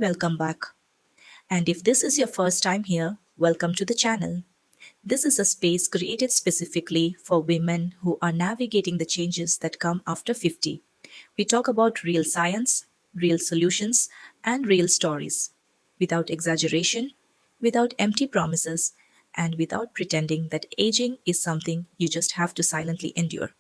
Welcome back. And if this is your first time here, welcome to the channel. This is a space created specifically for women who are navigating the changes that come after 50. We talk about real science, real solutions, and real stories. Without exaggeration, without empty promises, and without pretending that aging is something you just have to silently endure.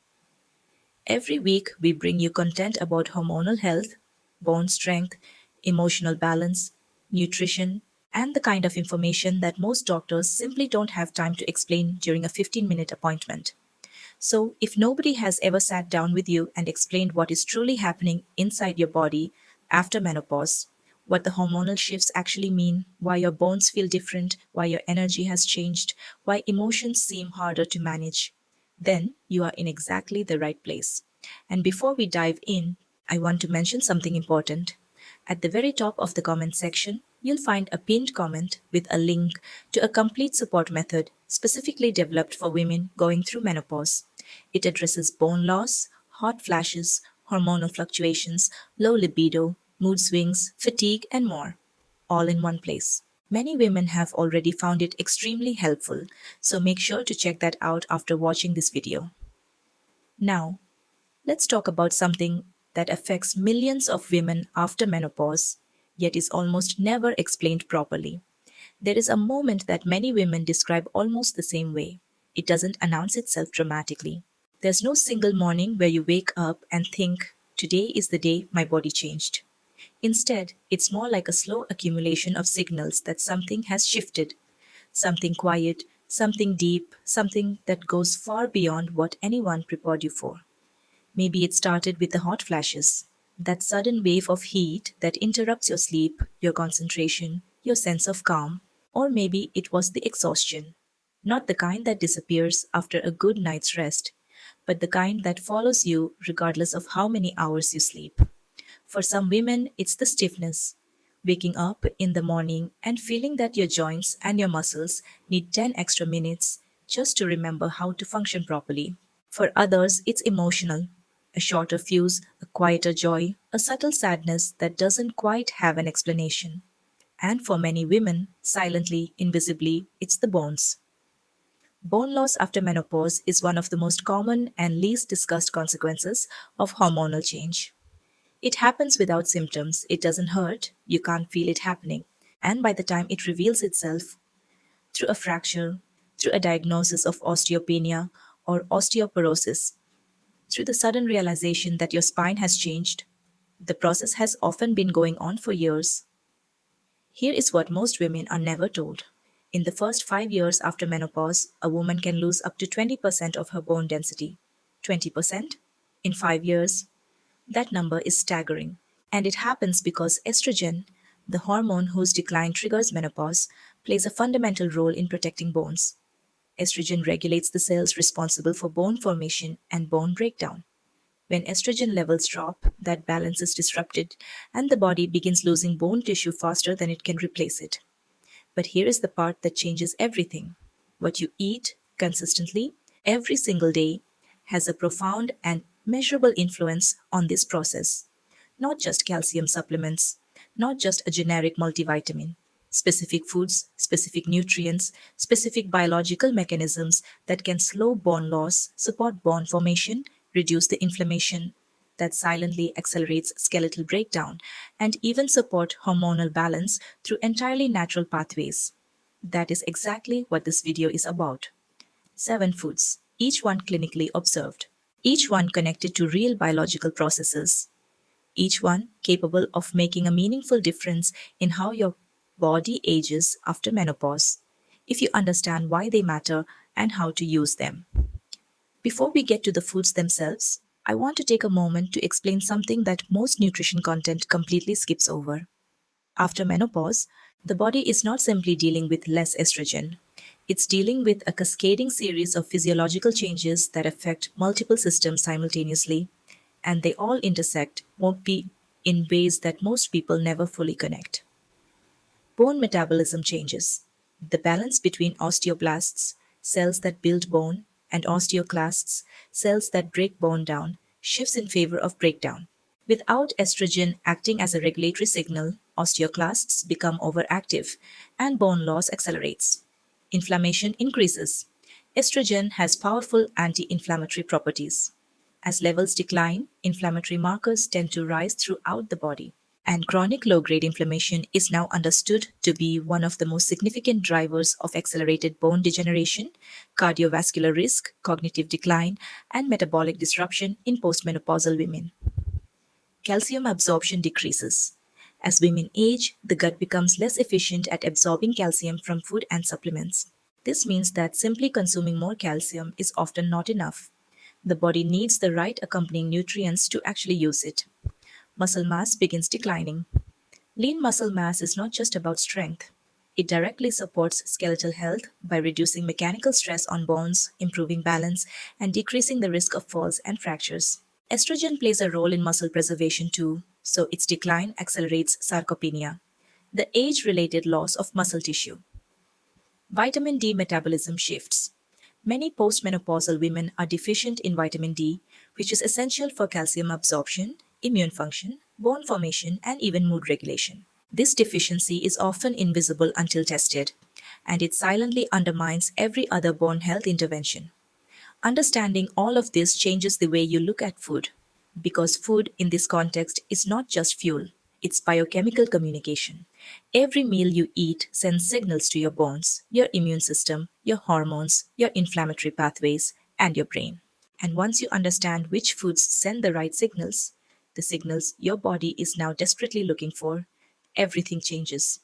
Every week, we bring you content about hormonal health, bone strength, emotional balance, nutrition, and the kind of information that most doctors simply don't have time to explain during a 15-minute appointment. So, if nobody has ever sat down with you and explained what is truly happening inside your body after menopause, what the hormonal shifts actually mean, why your bones feel different, why your energy has changed, why emotions seem harder to manage, then you are in exactly the right place. And before we dive in, I want to mention something important. At the very top of the comment section, you'll find a pinned comment with a link to a complete support method specifically developed for women going through menopause. It addresses bone loss, hot flashes, hormonal fluctuations, low libido, mood swings, fatigue, and more, all in one place. Many women have already found it extremely helpful, so make sure to check that out after watching this video. Now, let's talk about something that affects millions of women after menopause, yet is almost never explained properly. There is a moment that many women describe almost the same way. It doesn't announce itself dramatically. There's no single morning where you wake up and think, today is the day my body changed. Instead, it's more like a slow accumulation of signals that something has shifted, something quiet, something deep, something that goes far beyond what anyone prepared you for. Maybe it started with the hot flashes, that sudden wave of heat that interrupts your sleep, your concentration, your sense of calm, or maybe it was the exhaustion. Not the kind that disappears after a good night's rest, but the kind that follows you regardless of how many hours you sleep. For some women, it's the stiffness. Waking up in the morning and feeling that your joints and your muscles need 10 extra minutes just to remember how to function properly. For others, it's emotional. A shorter fuse, a quieter joy, a subtle sadness that doesn't quite have an explanation. And for many women, silently, invisibly, it's the bones. Bone loss after menopause is one of the most common and least discussed consequences of hormonal change. It happens without symptoms, it doesn't hurt, you can't feel it happening. And by the time it reveals itself, through a fracture, through a diagnosis of osteopenia or osteoporosis, through the sudden realization that your spine has changed, the process has often been going on for years. Here is what most women are never told. In the first 5 years after menopause, a woman can lose up to 20% of her bone density. 20%? In 5 years? That number is staggering. And it happens because estrogen, the hormone whose decline triggers menopause, plays a fundamental role in protecting bones. Estrogen regulates the cells responsible for bone formation and bone breakdown. When estrogen levels drop, that balance is disrupted, and the body begins losing bone tissue faster than it can replace it. But here is the part that changes everything. What you eat consistently, every single day, has a profound and measurable influence on this process. Not just calcium supplements, not just a generic multivitamin. Specific foods, specific nutrients, specific biological mechanisms that can slow bone loss, support bone formation, reduce the inflammation that silently accelerates skeletal breakdown, and even support hormonal balance through entirely natural pathways. That is exactly what this video is about. 7 foods, each one clinically observed, each one connected to real biological processes, each one capable of making a meaningful difference in how your body ages after menopause, if you understand why they matter and how to use them. Before we get to the foods themselves, I want to take a moment to explain something that most nutrition content completely skips over. After menopause, the body is not simply dealing with less estrogen. It's dealing with a cascading series of physiological changes that affect multiple systems simultaneously, and they all intersect won't be in ways that most people never fully connect. Bone metabolism changes. The balance between osteoblasts, cells that build bone, and osteoclasts, cells that break bone down, shifts in favor of breakdown. Without estrogen acting as a regulatory signal, osteoclasts become overactive, and bone loss accelerates. Inflammation increases. Estrogen has powerful anti-inflammatory properties. As levels decline, inflammatory markers tend to rise throughout the body. And chronic low-grade inflammation is now understood to be one of the most significant drivers of accelerated bone degeneration, cardiovascular risk, cognitive decline, and metabolic disruption in postmenopausal women. Calcium absorption decreases. As women age, the gut becomes less efficient at absorbing calcium from food and supplements. This means that simply consuming more calcium is often not enough. The body needs the right accompanying nutrients to actually use it. Muscle mass begins declining. Lean muscle mass is not just about strength. It directly supports skeletal health by reducing mechanical stress on bones, improving balance, and decreasing the risk of falls and fractures. Estrogen plays a role in muscle preservation too, so its decline accelerates sarcopenia, the age-related loss of muscle tissue. Vitamin D metabolism shifts. Many postmenopausal women are deficient in vitamin D, which is essential for calcium absorption, immune function, bone formation, and even mood regulation. This deficiency is often invisible until tested, and it silently undermines every other bone health intervention. Understanding all of this changes the way you look at food, because food in this context is not just fuel, it's biochemical communication. Every meal you eat sends signals to your bones, your immune system, your hormones, your inflammatory pathways, and your brain. And once you understand which foods send the right signals, the signals your body is now desperately looking for, everything changes.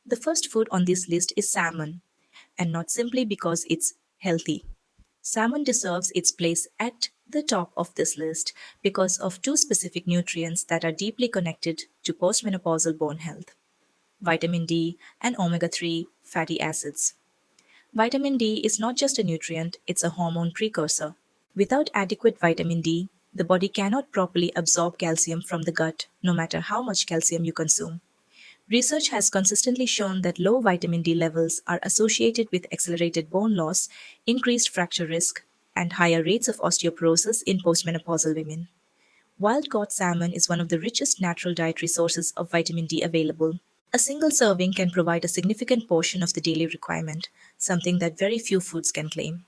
The first food on this list is salmon, and not simply because it's healthy. Salmon deserves its place at the top of this list because of two specific nutrients that are deeply connected to postmenopausal bone health: vitamin D and omega 3 fatty acids. Vitamin D is not just a nutrient, it's a hormone precursor. Without adequate vitamin D, the body cannot properly absorb calcium from the gut, no matter how much calcium you consume. Research has consistently shown that low vitamin D levels are associated with accelerated bone loss, increased fracture risk, and higher rates of osteoporosis in postmenopausal women. Wild-caught salmon is one of the richest natural dietary sources of vitamin D available. A single serving can provide a significant portion of the daily requirement, something that very few foods can claim.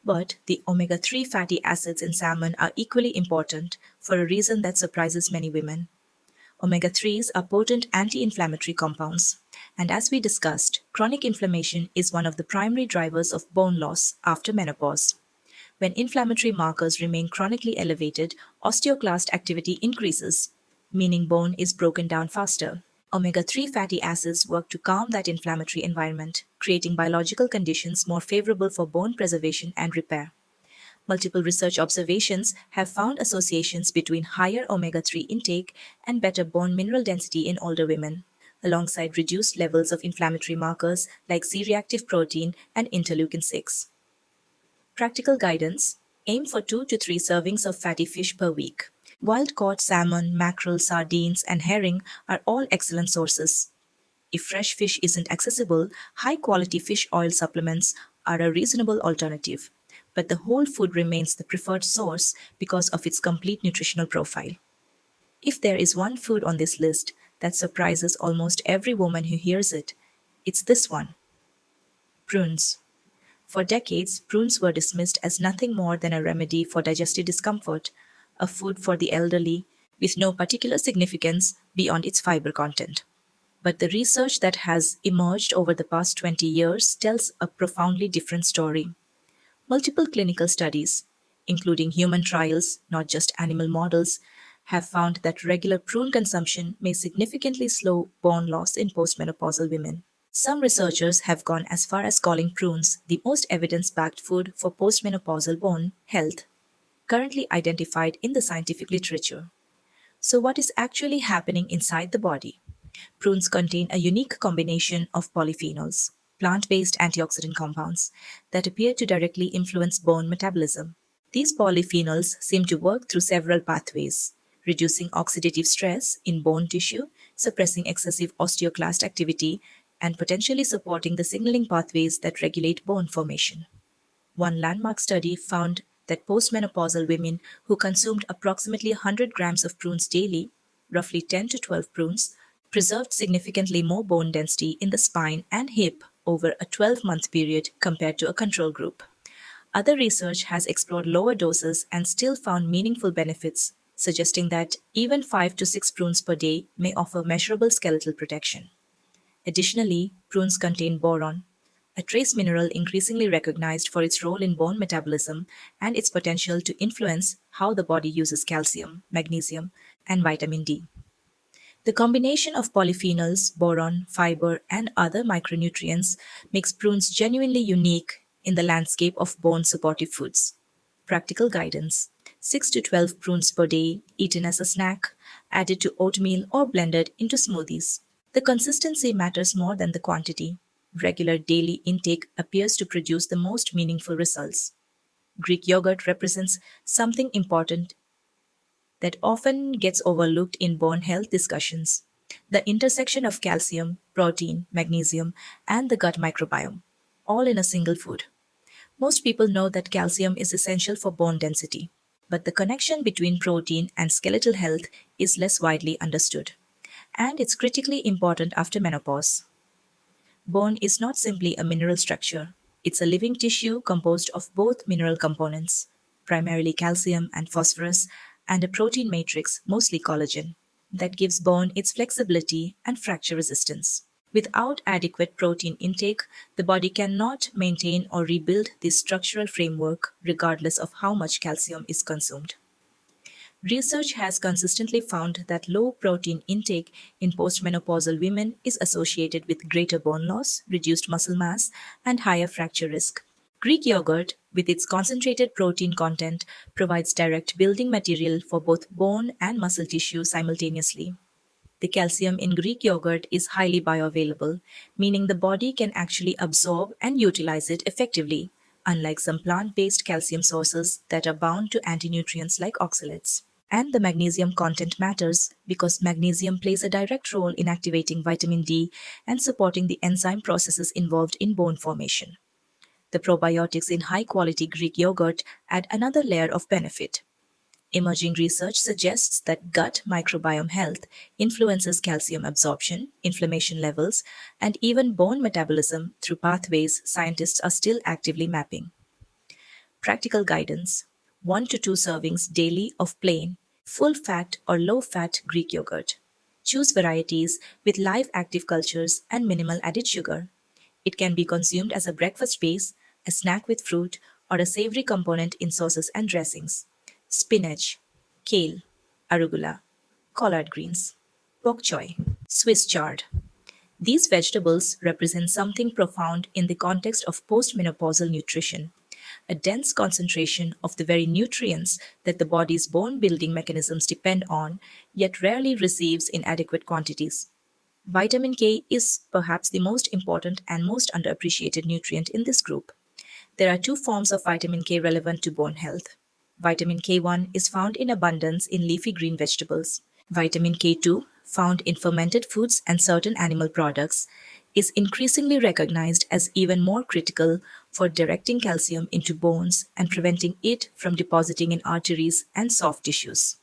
But the omega 3 fatty acids in salmon are equally important for a reason that surprises many women. Omega 3s are potent anti-inflammatory compounds, and as we discussed, chronic inflammation is one of the primary drivers of bone loss after menopause. When inflammatory markers remain chronically elevated, osteoclast activity increases, meaning bone is broken down faster. Omega 3 fatty acids work to calm that inflammatory environment, creating biological conditions more favorable for bone preservation and repair. Multiple research observations have found associations between higher omega 3 intake and better bone mineral density in older women, alongside reduced levels of inflammatory markers like C-reactive protein and interleukin 6. Practical guidance: aim for 2 to 3 servings of fatty fish per week. Wild-caught salmon, mackerel, sardines, and herring are all excellent sources. If fresh fish isn't accessible, high-quality fish oil supplements are a reasonable alternative, but the whole food remains the preferred source because of its complete nutritional profile. If there is one food on this list that surprises almost every woman who hears it, it's this one: prunes. For decades, prunes were dismissed as nothing more than a remedy for digestive discomfort, a food for the elderly, with no particular significance beyond its fiber content. But the research that has emerged over the past 20 years tells a profoundly different story. Multiple clinical studies, including human trials, not just animal models, have found that regular prune consumption may significantly slow bone loss in postmenopausal women. Some researchers have gone as far as calling prunes the most evidence-backed food for postmenopausal bone health currently identified in the scientific literature. So what is actually happening inside the body? Prunes contain a unique combination of polyphenols, plant-based antioxidant compounds, that appear to directly influence bone metabolism. These polyphenols seem to work through several pathways, reducing oxidative stress in bone tissue, suppressing excessive osteoclast activity, and potentially supporting the signaling pathways that regulate bone formation. One landmark study found that postmenopausal women who consumed approximately 100 grams of prunes daily, roughly 10 to 12 prunes, preserved significantly more bone density in the spine and hip over a 12-month period compared to a control group. Other research has explored lower doses and still found meaningful benefits, suggesting that even 5 to 6 prunes per day may offer measurable skeletal protection. Additionally, prunes contain boron, a trace mineral increasingly recognized for its role in bone metabolism and its potential to influence how the body uses calcium, magnesium, and vitamin D. The combination of polyphenols, boron, fiber, and other micronutrients makes prunes genuinely unique in the landscape of bone supportive foods. Practical guidance: 6 to 12 prunes per day, eaten as a snack, added to oatmeal, or blended into smoothies. The consistency matters more than the quantity. Regular daily intake appears to produce the most meaningful results. Greek yogurt represents something important that often gets overlooked in bone health discussions: the intersection of calcium, protein, magnesium, and the gut microbiome, all in a single food. Most people know that calcium is essential for bone density, but the connection between protein and skeletal health is less widely understood. And it's critically important after menopause. Bone is not simply a mineral structure, it's a living tissue composed of both mineral components, primarily calcium and phosphorus, and a protein matrix, mostly collagen, that gives bone its flexibility and fracture resistance. Without adequate protein intake, the body cannot maintain or rebuild this structural framework regardless of how much calcium is consumed. Research has consistently found that low protein intake in postmenopausal women is associated with greater bone loss, reduced muscle mass, and higher fracture risk. Greek yogurt, with its concentrated protein content, provides direct building material for both bone and muscle tissue simultaneously. The calcium in Greek yogurt is highly bioavailable, meaning the body can actually absorb and utilize it effectively, unlike some plant-based calcium sources that are bound to antinutrients like oxalates. And the magnesium content matters because magnesium plays a direct role in activating vitamin D and supporting the enzyme processes involved in bone formation. The probiotics in high-quality Greek yogurt add another layer of benefit. Emerging research suggests that gut microbiome health influences calcium absorption, inflammation levels, and even bone metabolism through pathways scientists are still actively mapping. Practical guidance: 1 to 2 servings daily of plain, full fat or low fat Greek yogurt. Choose varieties with live active cultures and minimal added sugar. It can be consumed as a breakfast base, a snack with fruit, or a savory component in sauces and dressings. Spinach, kale, arugula, collard greens, bok choy, Swiss chard. These vegetables represent something profound in the context of postmenopausal nutrition: a dense concentration of the very nutrients that the body's bone building mechanisms depend on, yet rarely receives in adequate quantities. Vitamin K is perhaps the most important and most underappreciated nutrient in this group. There are 2 forms of vitamin K relevant to bone health. Vitamin K1 is found in abundance in leafy green vegetables. Vitamin K2, found in fermented foods and certain animal products, is increasingly recognized as even more critical for directing calcium into bones and preventing it from depositing in arteries and soft tissues.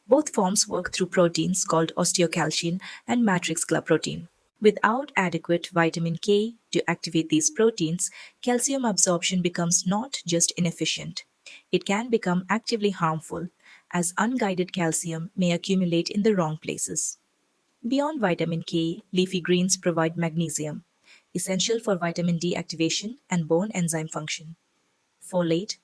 Both forms work through proteins called osteocalcin and matrix protein. Without adequate vitamin K to activate these proteins, calcium absorption becomes not just inefficient. It can become actively harmful, as unguided calcium may accumulate in the wrong places. Beyond vitamin K, leafy greens provide magnesium, essential for vitamin D activation and bone enzyme function. Folate,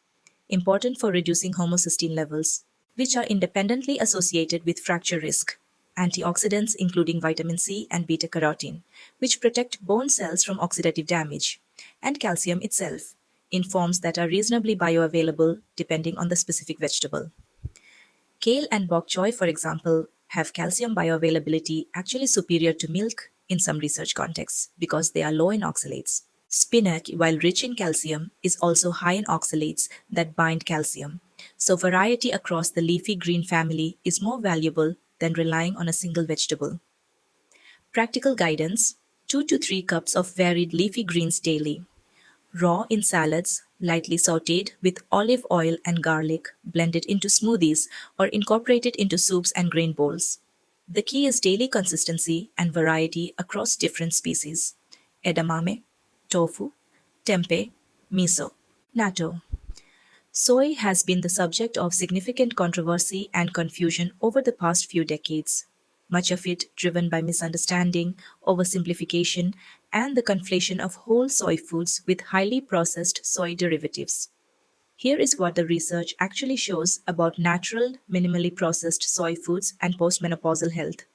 important for reducing homocysteine levels, which are independently associated with fracture risk. Antioxidants, including vitamin C and beta-carotene, which protect bone cells from oxidative damage. And calcium itself, in forms that are reasonably bioavailable depending on the specific vegetable. Kale and bok choy, for example, have calcium bioavailability actually superior to milk in some research contexts because they are low in oxalates. Spinach, while rich in calcium, is also high in oxalates that bind calcium. So variety across the leafy green family is more valuable than relying on a single vegetable. Practical guidance: 2 to 3 cups of varied leafy greens daily. Raw in salads, lightly sautéed with olive oil and garlic, blended into smoothies, or incorporated into soups and grain bowls. The key is daily consistency and variety across different species: edamame, tofu, tempeh, miso, natto. Soy has been the subject of significant controversy and confusion over the past few decades, much of it driven by misunderstanding, oversimplification, and the conflation of whole soy foods with highly processed soy derivatives. Here is what the research actually shows about natural, minimally processed soy foods and postmenopausal health.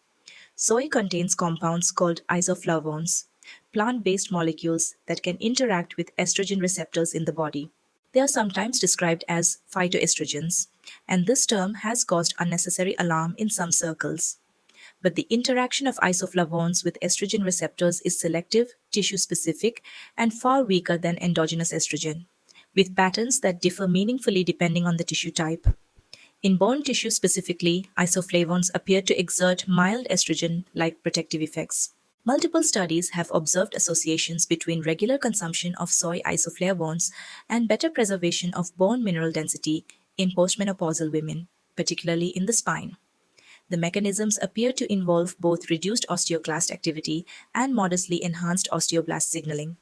Soy contains compounds called isoflavones, plant based molecules that can interact with estrogen receptors in the body. They are sometimes described as phytoestrogens, and this term has caused unnecessary alarm in some circles. But the interaction of isoflavones with estrogen receptors is selective, tissue specific, and far weaker than endogenous estrogen, with patterns that differ meaningfully depending on the tissue type. In bone tissue specifically, isoflavones appear to exert mild estrogen like protective effects. Multiple studies have observed associations between regular consumption of soy isoflavones and better preservation of bone mineral density in postmenopausal women, particularly in the spine. The mechanisms appear to involve both reduced osteoclast activity and modestly enhanced osteoblast signaling.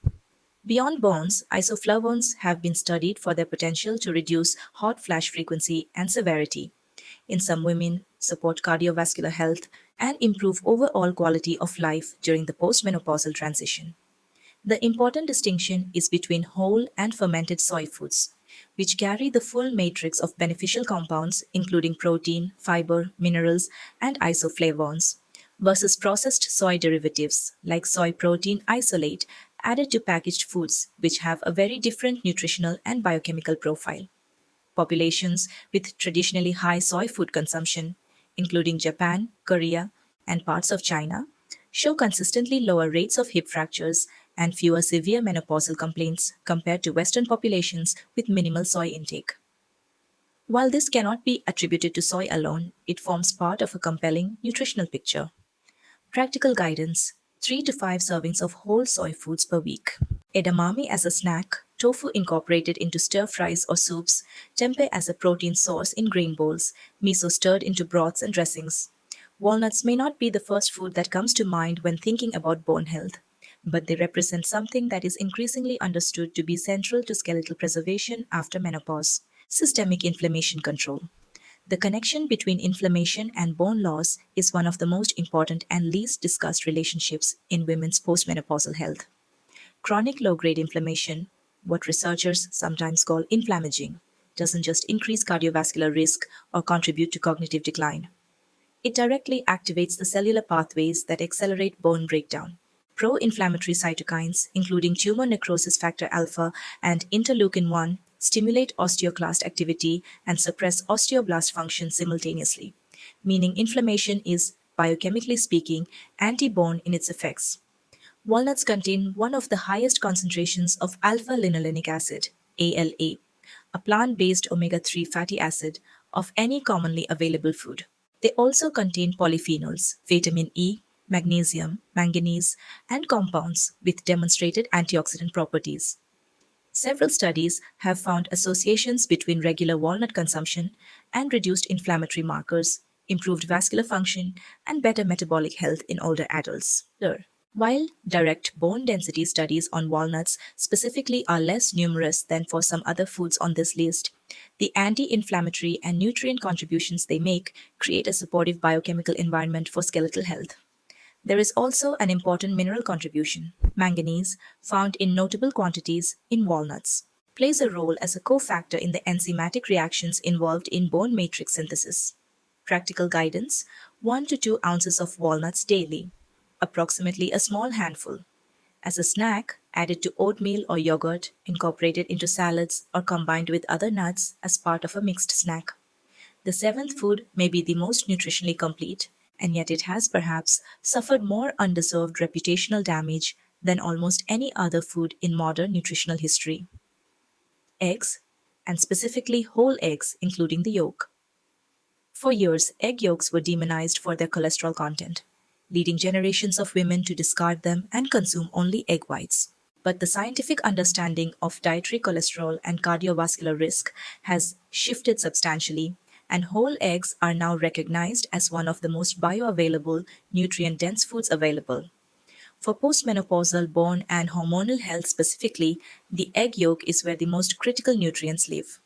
Beyond bones, isoflavones have been studied for their potential to reduce hot flash frequency and severity. In some women, support cardiovascular health and improve overall quality of life during the postmenopausal transition. The important distinction is between whole and fermented soy foods, which carry the full matrix of beneficial compounds, including protein, fiber, minerals, and isoflavones, versus processed soy derivatives like soy protein isolate added to packaged foods, which have a very different nutritional and biochemical profile. Populations with traditionally high soy food consumption, including Japan, Korea, and parts of China, show consistently lower rates of hip fractures and fewer severe menopausal complaints compared to Western populations with minimal soy intake. While this cannot be attributed to soy alone, it forms part of a compelling nutritional picture. Practical guidance: 3 to 5 servings of whole soy foods per week. Edamame as a snack, tofu incorporated into stir fries or soups, tempeh as a protein source in grain bowls, miso stirred into broths and dressings. Walnuts may not be the first food that comes to mind when thinking about bone health, but they represent something that is increasingly understood to be central to skeletal preservation after menopause: systemic inflammation control. The connection between inflammation and bone loss is one of the most important and least discussed relationships in women's postmenopausal health. Chronic low-grade inflammation, what researchers sometimes call inflammaging, doesn't just increase cardiovascular risk or contribute to cognitive decline. It directly activates the cellular pathways that accelerate bone breakdown. Pro-inflammatory cytokines, including tumor necrosis factor alpha and interleukin 1, stimulate osteoclast activity and suppress osteoblast function simultaneously, meaning inflammation is, biochemically speaking, anti-bone in its effects. Walnuts contain one of the highest concentrations of alpha-linolenic acid, ALA, a plant-based omega-3 fatty acid, of any commonly available food. They also contain polyphenols, vitamin E, magnesium, manganese, and compounds with demonstrated antioxidant properties. Several studies have found associations between regular walnut consumption and reduced inflammatory markers, improved vascular function, and better metabolic health in older adults. While direct bone density studies on walnuts specifically are less numerous than for some other foods on this list, the anti-inflammatory and nutrient contributions they make create a supportive biochemical environment for skeletal health. There is also an important mineral contribution. Manganese, found in notable quantities in walnuts, plays a role as a cofactor in the enzymatic reactions involved in bone matrix synthesis. Practical guidance: 1 to 2 ounces of walnuts daily, approximately a small handful. As a snack, added to oatmeal or yogurt, incorporated into salads, or combined with other nuts as part of a mixed snack. The seventh food may be the most nutritionally complete, and yet it has perhaps suffered more undeserved reputational damage than almost any other food in modern nutritional history: eggs, and specifically whole eggs, including the yolk. For years, egg yolks were demonized for their cholesterol content, leading generations of women to discard them and consume only egg whites. But the scientific understanding of dietary cholesterol and cardiovascular risk has shifted substantially, and whole eggs are now recognized as one of the most bioavailable, nutrient-dense foods available. For postmenopausal bone and hormonal health specifically, the egg yolk is where the most critical nutrients live.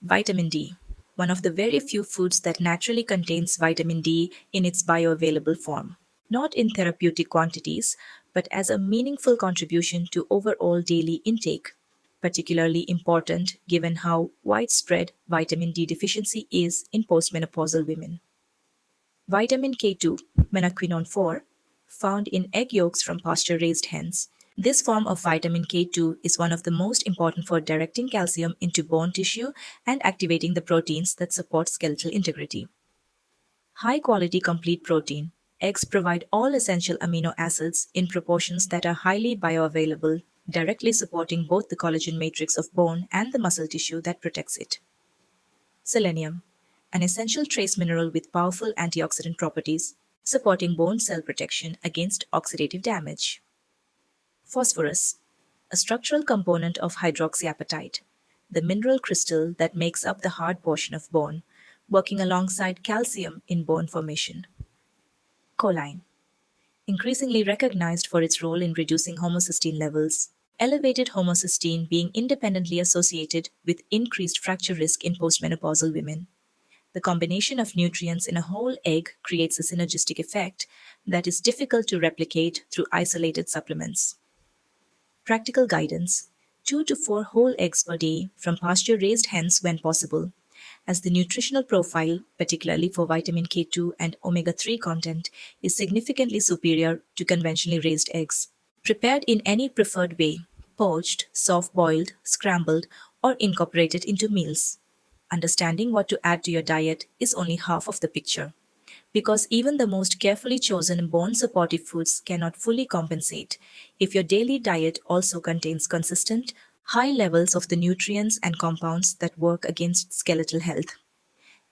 Vitamin D, one of the very few foods that naturally contains vitamin D in its bioavailable form. Not in therapeutic quantities, but as a meaningful contribution to overall daily intake, particularly important given how widespread vitamin D deficiency is in postmenopausal women. Vitamin K2, menaquinone 4, found in egg yolks from pasture-raised hens. This form of vitamin K2 is one of the most important for directing calcium into bone tissue and activating the proteins that support skeletal integrity. High-quality complete protein. Eggs provide all essential amino acids in proportions that are highly bioavailable, directly supporting both the collagen matrix of bone and the muscle tissue that protects it. Selenium, an essential trace mineral with powerful antioxidant properties, supporting bone cell protection against oxidative damage. Phosphorus, a structural component of hydroxyapatite, the mineral crystal that makes up the hard portion of bone, working alongside calcium in bone formation. Choline, increasingly recognized for its role in reducing homocysteine levels, elevated homocysteine being independently associated with increased fracture risk in postmenopausal women. The combination of nutrients in a whole egg creates a synergistic effect that is difficult to replicate through isolated supplements. Practical guidance: 2 to 4 whole eggs per day from pasture-raised hens when possible, as the nutritional profile, particularly for vitamin K2 and omega-3 content, is significantly superior to conventionally raised eggs. Prepared in any preferred way: poached, soft-boiled, scrambled, or incorporated into meals. Understanding what to add to your diet is only half of the picture, because even the most carefully chosen bone-supportive foods cannot fully compensate if your daily diet also contains consistent, high levels of the nutrients and compounds that work against skeletal health.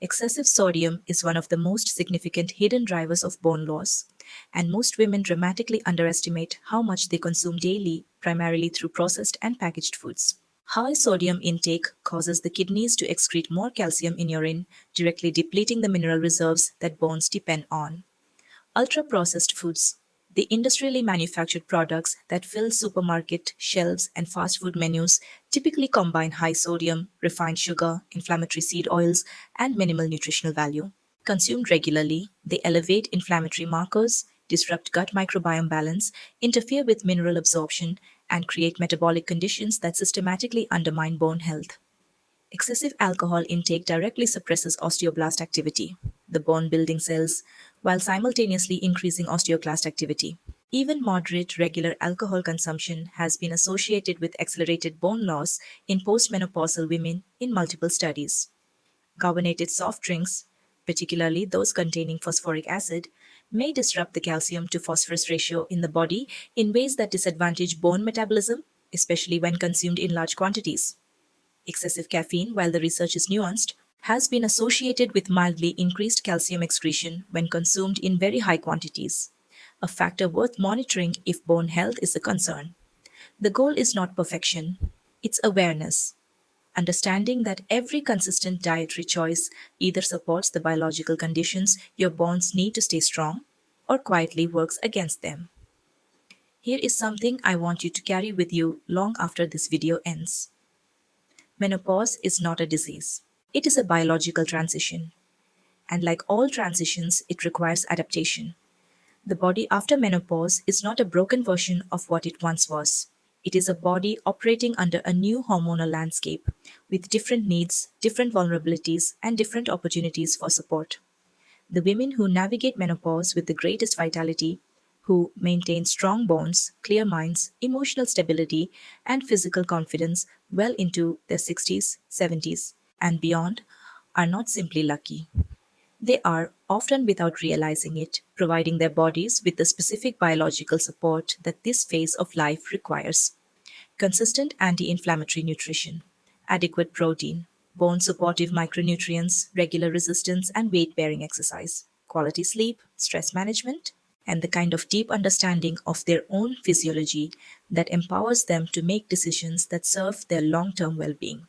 Excessive sodium is one of the most significant hidden drivers of bone loss, and most women dramatically underestimate how much they consume daily, primarily through processed and packaged foods. High sodium intake causes the kidneys to excrete more calcium in urine, directly depleting the mineral reserves that bones depend on. Ultra-processed foods, the industrially manufactured products that fill supermarket shelves and fast food menus, typically combine high sodium, refined sugar, inflammatory seed oils, and minimal nutritional value. Consumed regularly, they elevate inflammatory markers, disrupt gut microbiome balance, interfere with mineral absorption, and create metabolic conditions that systematically undermine bone health. Excessive alcohol intake directly suppresses osteoblast activity, the bone-building cells, while simultaneously increasing osteoclast activity. Even moderate regular alcohol consumption has been associated with accelerated bone loss in postmenopausal women in multiple studies. Carbonated soft drinks, particularly those containing phosphoric acid, may disrupt the calcium to phosphorus ratio in the body in ways that disadvantage bone metabolism, especially when consumed in large quantities. Excessive caffeine, while the research is nuanced, has been associated with mildly increased calcium excretion when consumed in very high quantities, a factor worth monitoring if bone health is a concern. The goal is not perfection, it's awareness. Understanding that every consistent dietary choice either supports the biological conditions your bones need to stay strong or quietly works against them. Here is something I want you to carry with you long after this video ends. Menopause is not a disease. It is a biological transition. And like all transitions, it requires adaptation. The body after menopause is not a broken version of what it once was. It is a body operating under a new hormonal landscape with different needs, different vulnerabilities, and different opportunities for support. The women who navigate menopause with the greatest vitality, who maintain strong bones, clear minds, emotional stability, and physical confidence well into their 60s, 70s, and beyond, are not simply lucky. They are, often without realizing it, providing their bodies with the specific biological support that this phase of life requires. Consistent anti-inflammatory nutrition, adequate protein, bone-supportive micronutrients, regular resistance and weight-bearing exercise, quality sleep, stress management, and the kind of deep understanding of their own physiology that empowers them to make decisions that serve their long-term well-being.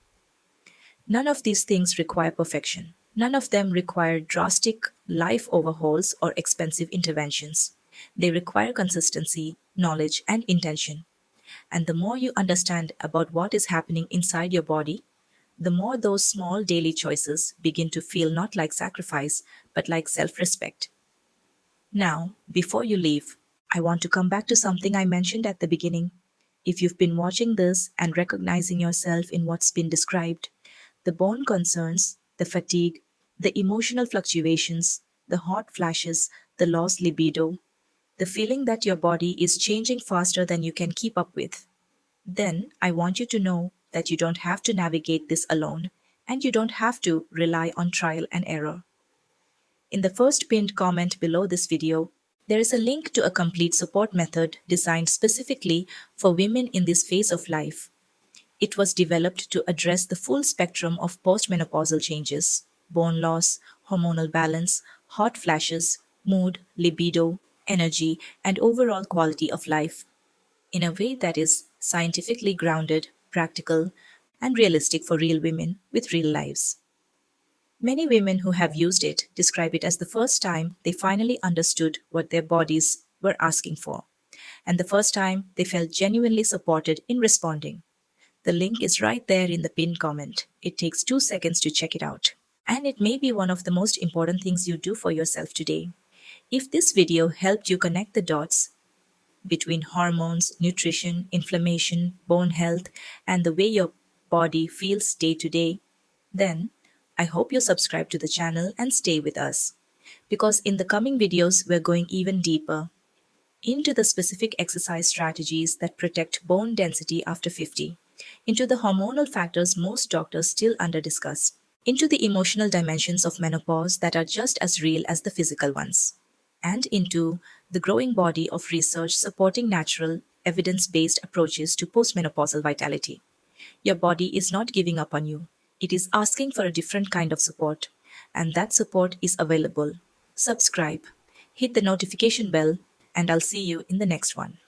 None of these things require perfection. None of them require drastic life overhauls or expensive interventions. They require consistency, knowledge, and intention. And the more you understand about what is happening inside your body, the more those small daily choices begin to feel not like sacrifice, but like self respect. Now, before you leave, I want to come back to something I mentioned at the beginning. If you've been watching this and recognizing yourself in what's been described, the bone concerns, the fatigue, the emotional fluctuations, the hot flashes, the lost libido, the feeling that your body is changing faster than you can keep up with, then I want you to know that you don't have to navigate this alone and you don't have to rely on trial and error. In the first pinned comment below this video, there is a link to a complete support method designed specifically for women in this phase of life. It was developed to address the full spectrum of postmenopausal changes: bone loss, hormonal balance, hot flashes, mood, libido, energy, and overall quality of life, in a way that is scientifically grounded, practical, and realistic for real women with real lives. Many women who have used it describe it as the first time they finally understood what their bodies were asking for, and the first time they felt genuinely supported in responding. The link is right there in the pinned comment. It takes 2 seconds to check it out. And it may be one of the most important things you do for yourself today. If this video helped you connect the dots between hormones, nutrition, inflammation, bone health, and the way your body feels day to day, then I hope you subscribe to the channel and stay with us. Because in the coming videos, we're going even deeper into the specific exercise strategies that protect bone density after 50, into the hormonal factors most doctors still under-discuss, into the emotional dimensions of menopause that are just as real as the physical ones, and into the growing body of research supporting natural, evidence-based approaches to postmenopausal vitality. Your body is not giving up on you. It is asking for a different kind of support, and that support is available. Subscribe, hit the notification bell, and I'll see you in the next one.